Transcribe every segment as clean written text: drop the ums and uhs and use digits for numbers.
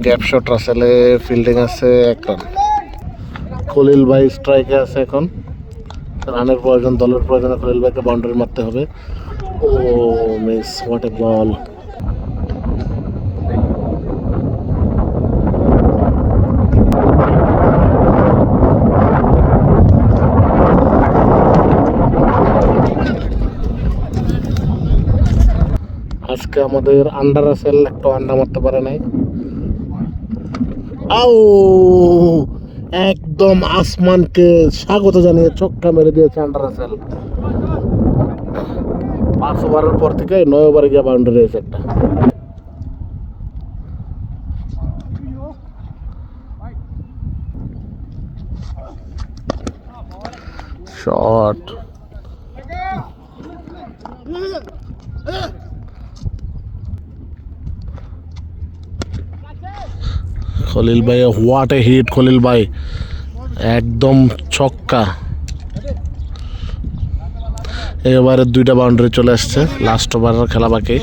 Gap shot রাসেলে, fielding আছে 1 run. Khalil ভাই স্ট্রাইকে আছে এখন, রানের প্রয়োজন, দলের প্রয়োজনে খলিল ভাইকে বাউন্ডারি মারতে হবে। ও মিস, হোয়াট এ বল। আজকে আমাদের আন্ডার রাসেল একটা আন্ডা মারতে পারে নাই। আও, একদম আসমানকে স্বাগত জানিয়ে ছক্কা মেরে দিয়েছে আন্ডার রাসেল। 5 ওভারের পর থেকে 9 ওভারে গিয়ে বাউন্ডারি হয়েছে একটা। শট, খলিল ভাই, হোয়াট এ হিট খলিল ভাই, একদম ছক্কা। এবারে 2টা বাউন্ডারি চলে আসছে, লাস্ট ওভারের খেলা বাকি।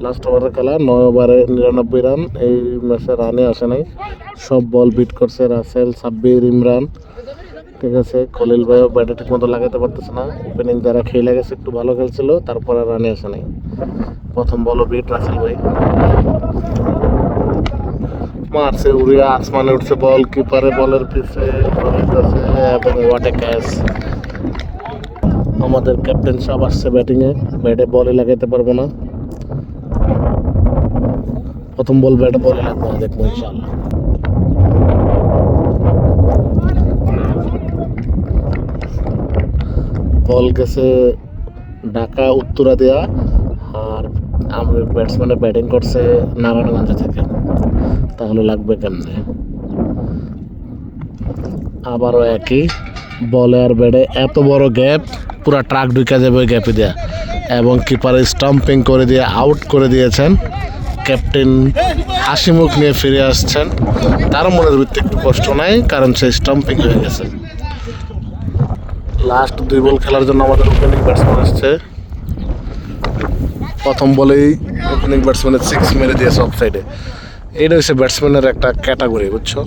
লাস্ট ওভারের খেলা, 9 ওভারে 99 রান। এই ম্যাচে রানে আসে নাই, সব বল বিট করছে রাসেল, সাব্বির, ইমরান। ঠিক আছে, খলিল ভাইও ব্যাটে ঠিক মতো লাগাতে পারতেছে না। ওপেনিং যারা খেলে গেছে একটু ভালো খেলছিল, তারপরে রানে আসে নাই। প্রথম বলও বিট রাসেল ভাই মারছে, উড়িয়া আসমানে উঠছে বল, কিপারে বলের পিছে এবং হোয়াট এ ক্যাচ। আমাদের ক্যাপ্টেন সাহেব আসছে ব্যাটিংয়ে, ব্যাটে বলই লাগাইতে পারবো না। প্রথম বল ব্যাটে বলই লাগবে না, দেখবো ইনশাআল্লাহ। বল গেছে ঢাকা উত্তরা দেয়া, আর আমাদের ব্যাটসম্যানের ব্যাটিং করছে নারায়ণগঞ্জ থেকে, তাহলে লাগবে কেমনে। আবারও একই বলে আর ব্যাটে এত বড় গ্যাপ, পুরা ট্রাক ঢুকে যাবে ওই গ্যাপে দেয়া, এবং কিপারে স্টাম্পিং করে দিয়ে আউট করে দিয়েছেন। ক্যাপ্টেন হাসি মুখ নিয়ে ফিরে আসছেন, তার মনের ভিত্তি একটু কষ্ট নাই, কারণ সে স্টাম্পিং হয়ে গেছে। লাস্ট 2 বল খেলার জন্য আমাদের ওপেনিং ব্যাটসম্যান আসছে। প্রথম বলেই ওপেনিং ব্যাটসম্যানের 6 মেরে দিয়েছে অফ সাইডে। এইটা হচ্ছে ব্যাটসম্যানের একটা ক্যাটাগরি, বুঝছো।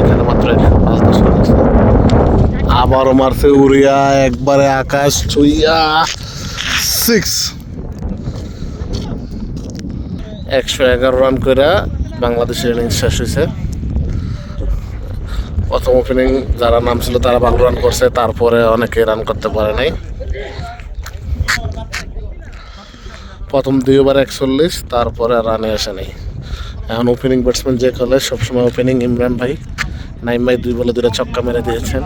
এখানে মাত্র 5-10 রান আছে। আবারও মারছে উড়িয়া, একবারে আকাশ ছুঁইয়া 6। 111 রান করে বাংলাদেশের ইনিংস শেষ হয়েছে। প্রথম ওপেনিং যারা নাম ছিল তারা ভালো রান করছে, তারপরে অনেকে রান করতে পারে নাই। প্রথম 2 ওভার 41, তারপরে রানে আসে নাই। এখন ওপেনিং ব্যাটসম্যান যে খেলে সবসময় ওপেনিং ইমরান ভাই, নাইম ভাই 2 বলে 2টা ছক্কা মেরে দিয়েছেন।